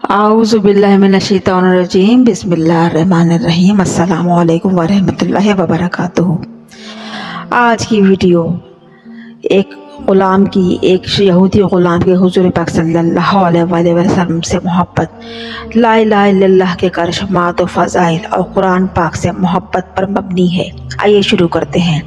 اعوذ باللہ من الشیطان الرجیم بسم اللہ الرحمن الرحیم السلام علیکم ورحمۃ اللہ وبرکاتہ۔ آج کی ویڈیو ایک یہودی غلام کے حضور پاک صلی اللہ علیہ وآلہ وسلم سے محبت، لا الہ الا اللہ کے کرشمات و فضائل اور قرآن پاک سے محبت پر مبنی ہے۔ آئیے شروع کرتے ہیں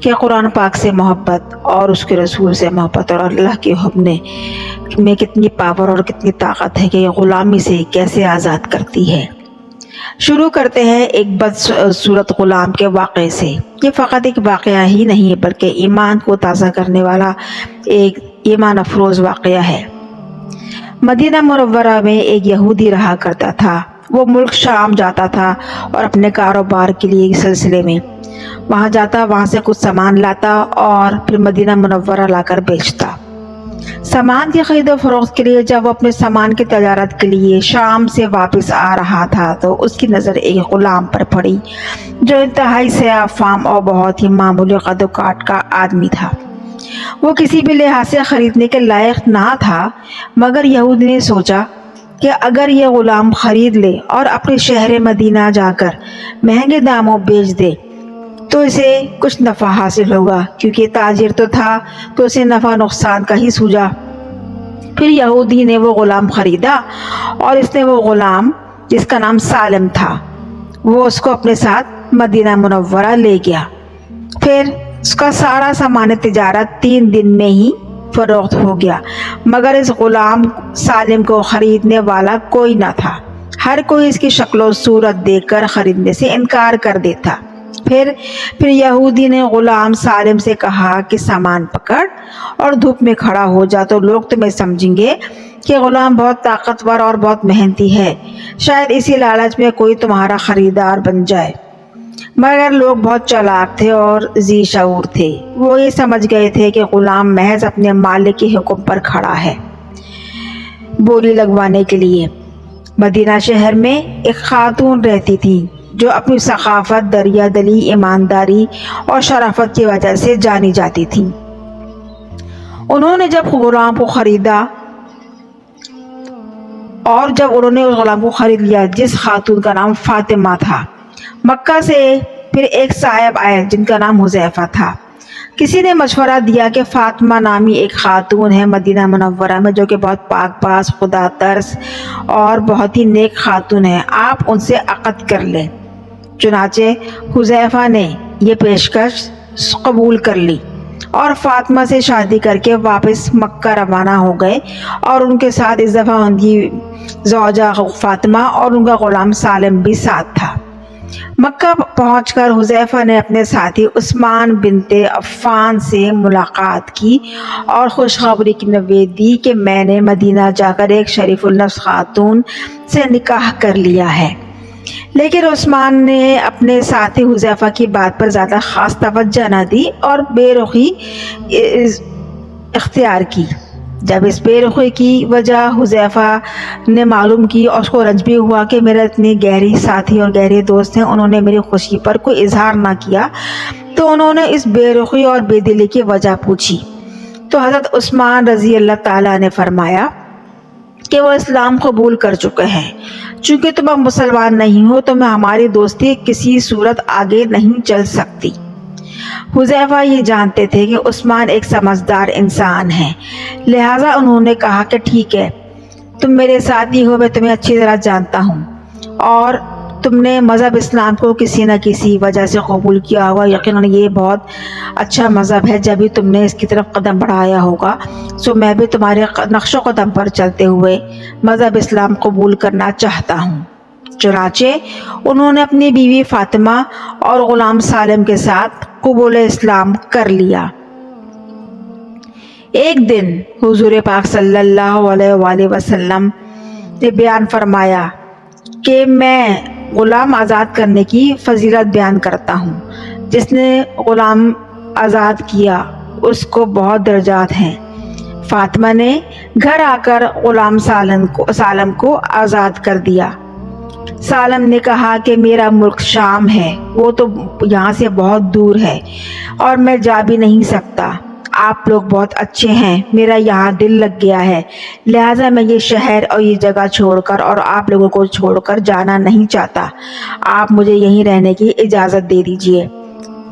کہ قرآن پاک سے محبت اور اس کے رسول سے محبت اور اللہ کے حکم میں کتنی پاور اور کتنی طاقت ہے کہ یہ غلامی سے کیسے آزاد کرتی ہے۔ شروع کرتے ہیں ایک بدصورت غلام کے واقعے سے۔ یہ فقط ایک واقعہ ہی نہیں بلکہ ایمان کو تازہ کرنے والا ایک ایمان افروز واقعہ ہے۔ مدینہ منورہ میں ایک یہودی رہا کرتا تھا۔ وہ ملک شام جاتا تھا اور اپنے کاروبار کے لیے سلسلے میں وہاں جاتا، وہاں سے کچھ سامان لاتا اور پھر مدینہ منورہ لا کر بیچتا۔ سامان کی خرید و فروخت کے لیے جب وہ اپنے سامان کی تجارت کے لیے شام سے واپس آ رہا تھا تو اس کی نظر ایک غلام پر پڑی جو انتہائی سیاہ فام اور بہت ہی معمولی قد و کاٹ کا آدمی تھا۔ وہ کسی بھی لحاظ سے خریدنے کے لائق نہ تھا، مگر یہودی نے سوچا کہ اگر یہ غلام خرید لے اور اپنے شہر مدینہ جا کر مہنگے داموں بیچ دے تو اسے کچھ نفع حاصل ہوگا، کیونکہ تاجر تو تھا تو اسے نفع نقصان کا ہی سوجا۔ پھر یہودی نے وہ غلام خریدا اور اس نے وہ غلام جس کا نام سالم تھا وہ اس کو اپنے ساتھ مدینہ منورہ لے گیا۔ پھر اس کا سارا سامان تجارت 3 دن میں ہی فروخت ہو گیا، مگر اس غلام سالم کو خریدنے والا کوئی نہ تھا۔ ہر کوئی اس کی شکل و صورت دیکھ کر خریدنے سے انکار کر دیتا۔ پھر یہودی نے غلام سالم سے کہا کہ سامان پکڑ اور دھوپ میں کھڑا ہو جا تو لوگ تمہیں سمجھیں گے کہ غلام بہت طاقتور اور بہت محنتی ہے، شاید اسی لالچ میں کوئی تمہارا خریدار بن جائے۔ مگر لوگ بہت چالاک تھے اور ذی شعور تھے۔ وہ یہ سمجھ گئے تھے کہ غلام محض اپنے مالک کے حکم پر کھڑا ہے بولی لگوانے کے لیے۔ مدینہ شہر میں ایک خاتون رہتی تھی جو اپنی ثقافت، دریا دلی، ایمانداری اور شرافت کی وجہ سے جانی جاتی تھی۔ انہوں نے جب غلام کو خریدا اور جب انہوں نے اس غلام کو خرید لیا جس خاتون کا نام فاطمہ تھا، مکہ سے پھر ایک صاحب آئے جن کا نام حذیفہ تھا۔ کسی نے مشورہ دیا کہ فاطمہ نامی ایک خاتون ہے مدینہ منورہ میں جو کہ بہت پاک باز، خدا ترس اور بہت ہی نیک خاتون ہے، آپ ان سے عقد کر لیں۔ چنانچہ حذیفہ نے یہ پیشکش قبول کر لی اور فاطمہ سے شادی کر کے واپس مکہ روانہ ہو گئے، اور ان کے ساتھ اس دفعہ ان کی زوجہ فاطمہ اور ان کا غلام سالم بھی ساتھ تھا۔ مکہ پہنچ کر حذیفہ نے اپنے ساتھی عثمان بنت عفان سے ملاقات کی اور خوشخبری کی نوید دی کہ میں نے مدینہ جا کر ایک شریف النفس خاتون سے نکاح کر لیا ہے۔ لیکن عثمان نے اپنے ساتھی حذیفہ کی بات پر زیادہ خاص توجہ نہ دی اور بے رخی اختیار کی۔ جب اس بے رخی کی وجہ حذیفہ نے معلوم کی اور اس کو رنج بھی ہوا کہ میرے اتنے گہری ساتھی اور گہرے دوست ہیں، انہوں نے میری خوشی پر کوئی اظہار نہ کیا، تو انہوں نے اس بے رخی اور بے دلی کی وجہ پوچھی۔ تو حضرت عثمان رضی اللہ تعالیٰ نے فرمایا کہ وہ اسلام قبول کر چکے ہیں، چونکہ تم اب مسلمان نہیں ہو تو میں ہماری دوستی کسی صورت آگے نہیں چل سکتی۔ حذیفہ یہ جانتے تھے کہ عثمان ایک سمجھدار انسان ہے، لہٰذا انہوں نے کہا کہ ٹھیک ہے، تم میرے ساتھی ہو، میں تمہیں اچھی طرح جانتا ہوں اور تم نے مذہب اسلام کو کسی نہ کسی وجہ سے قبول کیا ہوگا، یقیناً یہ بہت اچھا مذہب ہے، جب بھی تم نے اس کی طرف قدم بڑھایا ہوگا سو میں بھی تمہارے نقش و قدم پر چلتے ہوئے مذہب اسلام قبول کرنا چاہتا ہوں۔ چنانچہ انہوں نے اپنی بیوی فاطمہ اور غلام سالم کے ساتھ قبول اسلام کر لیا۔ ایک دن حضور پاک صلی اللہ علیہ وآلہ وسلم نے بیان فرمایا کہ میں غلام آزاد کرنے کی فضیلت بیان کرتا ہوں۔ جس نے غلام آزاد کیا اس کو بہت درجات ہیں۔ فاطمہ نے گھر آ کر غلام سالم کو آزاد کر دیا۔ سالم نے کہا کہ میرا ملک شام ہے، وہ تو یہاں سے بہت دور ہے اور میں جا بھی نہیں سکتا، آپ لوگ بہت اچھے ہیں، میرا یہاں دل لگ گیا ہے، لہٰذا میں یہ شہر اور یہ جگہ چھوڑ کر اور آپ لوگوں کو چھوڑ کر جانا نہیں چاہتا، آپ مجھے یہیں رہنے کی اجازت دے دیجیے۔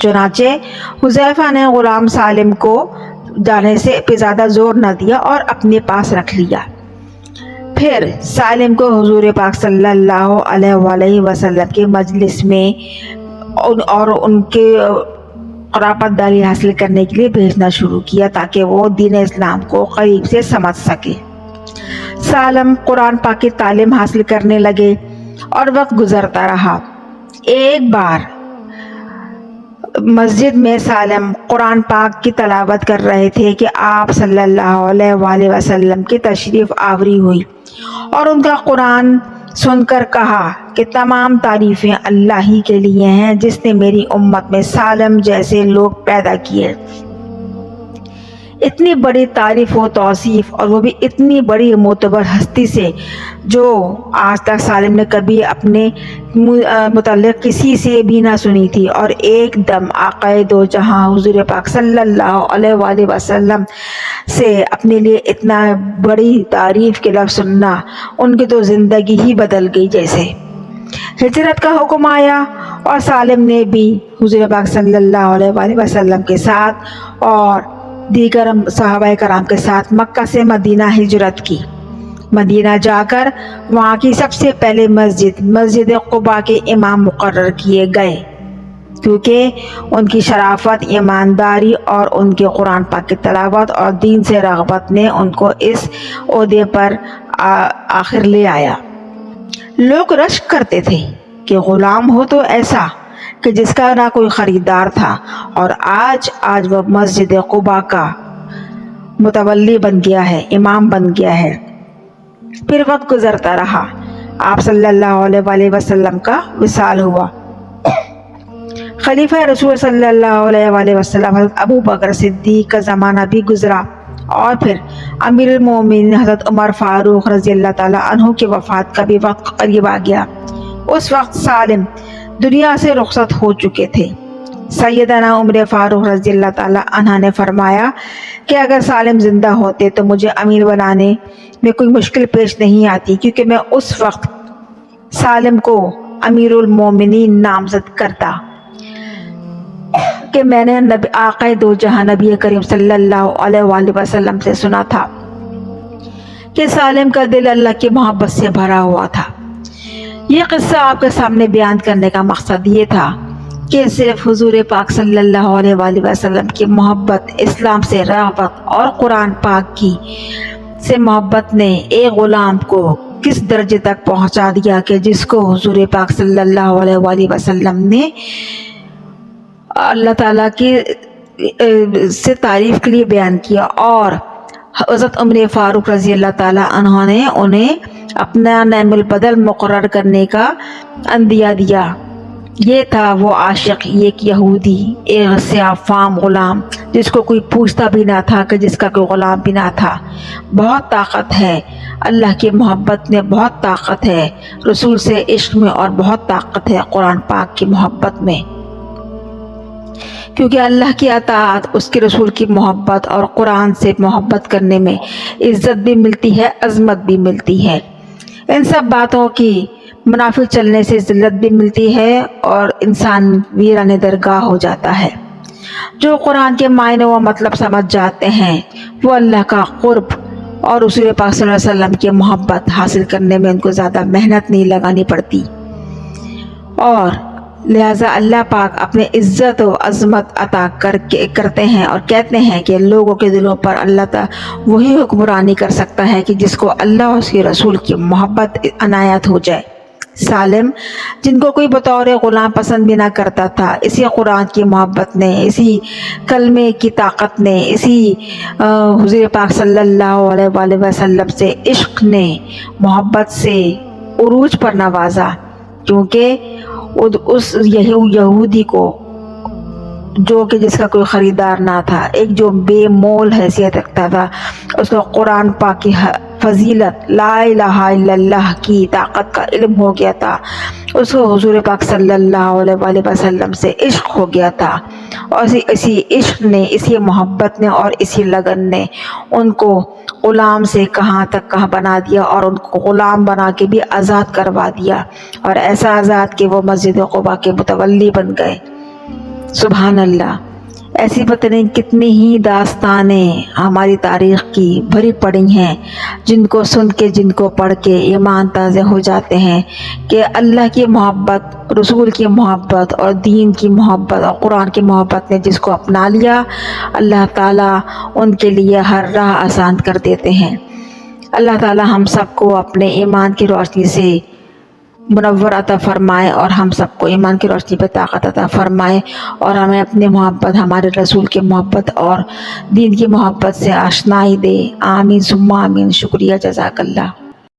چنانچہ حذیفہ نے غلام سالم کو جانے سے پہ زیادہ زور نہ دیا اور اپنے پاس رکھ لیا۔ پھر سالم کو حضور پاک صلی اللہ علیہ وآلہ وسلم کے مجلس میں اور ان کے قرابت داری حاصل کرنے کے لیے بھیجنا شروع کیا تاکہ وہ دین اسلام کو قریب سے سمجھ سکے۔ سالم قرآن پاک کی تعلیم حاصل کرنے لگے اور وقت گزرتا رہا۔ ایک بار مسجد میں سالم قرآن پاک کی تلاوت کر رہے تھے کہ آپ صلی اللہ علیہ وآلہ وسلم کی تشریف آوری ہوئی اور ان کا قرآن سن کر کہا کہ تمام تعریفیں اللہ ہی کے لیے ہیں جس نے میری امت میں سالم جیسے لوگ پیدا کیے۔ اتنی بڑی تعریف و توصیف، اور وہ بھی اتنی بڑی معتبر ہستی سے جو آج تک سالم نے کبھی اپنے متعلق کسی سے بھی نہ سنی تھی، اور ایک دم آقا دو جہاں حضور پاک صلی اللہ علیہ وآلہ وسلم سے اپنے لیے اتنا بڑی تعریف کے لفظ سننا، ان کی تو زندگی ہی بدل گئی جیسے۔ ہجرت کا حکم آیا اور سالم نے بھی حضور پاک صلی اللہ علیہ وآلہ وسلم کے ساتھ اور دیگر صحابہ کرام کے ساتھ مکہ سے مدینہ ہجرت کی۔ مدینہ جا کر وہاں کی سب سے پہلے مسجد قباء کے امام مقرر کیے گئے، کیونکہ ان کی شرافت، ایمانداری اور ان کے قرآن پاک کی تلاوت اور دین سے رغبت نے ان کو اس عہدے پر آخر لے آیا۔ لوگ رشک کرتے تھے کہ غلام ہو تو ایسا کہ جس کا نہ کوئی خریدار تھا، اور آج وہ مسجد قباء کا متولی بن گیا ہے، امام بن گیا ہے۔ پھر وقت گزرتا رہا، آپ صلی اللہ علیہ وآلہ وسلم کا وصال ہوا۔ خلیفہ رسول صلی اللہ علیہ وآلہ وسلم حضرت ابو بکر صدیق کا زمانہ بھی گزرا، اور پھر امیر المومنین حضرت عمر فاروق رضی اللہ تعالیٰ عنہ کی وفات کا بھی وقت قریب آ گیا۔ اس وقت سالم دنیا سے رخصت ہو چکے تھے۔ سیدنا عمر فاروق رضی اللہ تعالیٰ عنہ نے فرمایا کہ اگر سالم زندہ ہوتے تو مجھے امیر بنانے میں کوئی مشکل پیش نہیں آتی، کیونکہ میں اس وقت سالم کو امیر المومنین نامزد کرتا کہ میں نے آقا دو جہاں نبی کریم صلی اللہ علیہ وآلہ وسلم سے سنا تھا کہ سالم کا دل اللہ کی محبت سے بھرا ہوا تھا۔ یہ قصہ آپ کے سامنے بیان کرنے کا مقصد یہ تھا کہ صرف حضور پاک صلی اللہ علیہ وآلہ وسلم کی محبت، اسلام سے رغبت اور قرآن پاک کی سے محبت نے ایک غلام کو کس درجے تک پہنچا دیا کہ جس کو حضور پاک صلی اللہ علیہ وآلہ وسلم نے اللہ تعالیٰ کی سے تعریف کے لیے بیان کیا، اور حضرت عمر فاروق رضی اللہ تعالیٰ عنہ نے انہیں اپنا نعم البدل مقرر کرنے کا عندیہ دیا۔ یہ تھا وہ عاشق، ایک یہودی، ایک سیاہ فام غلام جس کو کوئی پوچھتا بھی نہ تھا، کہ جس کا کوئی غلام بھی نہ تھا۔ بہت طاقت ہے اللہ کی محبت میں، بہت طاقت ہے رسول سے عشق میں، اور بہت طاقت ہے قرآن پاک کی محبت میں، کیونکہ اللہ کی اطاعت، اس کے رسول کی محبت اور قرآن سے محبت کرنے میں عزت بھی ملتی ہے، عظمت بھی ملتی ہے۔ ان سب باتوں کی منافی چلنے سے ذلت بھی ملتی ہے اور انسان ویران درگاہ ہو جاتا ہے۔ جو قرآن کے معنی و مطلب سمجھ جاتے ہیں وہ اللہ کا قرب اور رسول پاک صلی اللہ علیہ وسلم کی محبت حاصل کرنے میں ان کو زیادہ محنت نہیں لگانی پڑتی، اور لہٰذا اللہ پاک اپنے عزت و عظمت عطا کرتے ہیں اور کہتے ہیں کہ لوگوں کے دلوں پر اللہ تعالیٰ وہی حکمرانی کر سکتا ہے کہ جس کو اللہ اور اس کے رسول کی محبت عنایت ہو جائے۔ سالم، جن کو کوئی بطور غلام پسند بھی نہ کرتا تھا، اسی قرآن کی محبت نے، اسی کلمے کی طاقت نے، اسی حضور پاک صلی اللہ علیہ وآلہ وسلم سے عشق نے محبت سے عروج پر نوازا، کیونکہ اس یہودی کو جو کہ جس کا کوئی خریدار نہ تھا، ایک جو بے مول حیثیت رکھتا تھا، اس کو قرآن پاک کی فضیلت، لا الہ الا اللہ کی طاقت کا علم ہو گیا تھا، اس کو حضور پاک صلی اللہ علیہ وآلہ وسلم سے عشق ہو گیا تھا، اور اسی عشق نے، اسی محبت نے اور اسی لگن نے ان کو غلام سے کہاں تک کہاں بنا دیا، اور ان کو غلام بنا کے بھی آزاد کروا دیا، اور ایسا آزاد کہ وہ مسجد قباء کے متولی بن گئے۔ سبحان اللہ۔ ایسی پتہ نہیں کتنی ہی داستانیں ہماری تاریخ کی بھری پڑی ہیں، جن کو سن کے، جن کو پڑھ کے ایمان تازہ ہو جاتے ہیں کہ اللہ کی محبت، رسول کی محبت اور دین کی محبت اور قرآن کی محبت نے جس کو اپنا لیا، اللہ تعالیٰ ان کے لیے ہر راہ آسان کر دیتے ہیں۔ اللہ تعالیٰ ہم سب کو اپنے ایمان کی روشنی سے منور عطا فرمائے، اور ہم سب کو ایمان کی روشنی پہ طاقت عطا فرمائے، اور ہمیں اپنی محبت، ہمارے رسول کی محبت اور دین کی محبت سے آشنائی دے۔ آمین ثم آمین۔ شکریہ، جزاک اللہ۔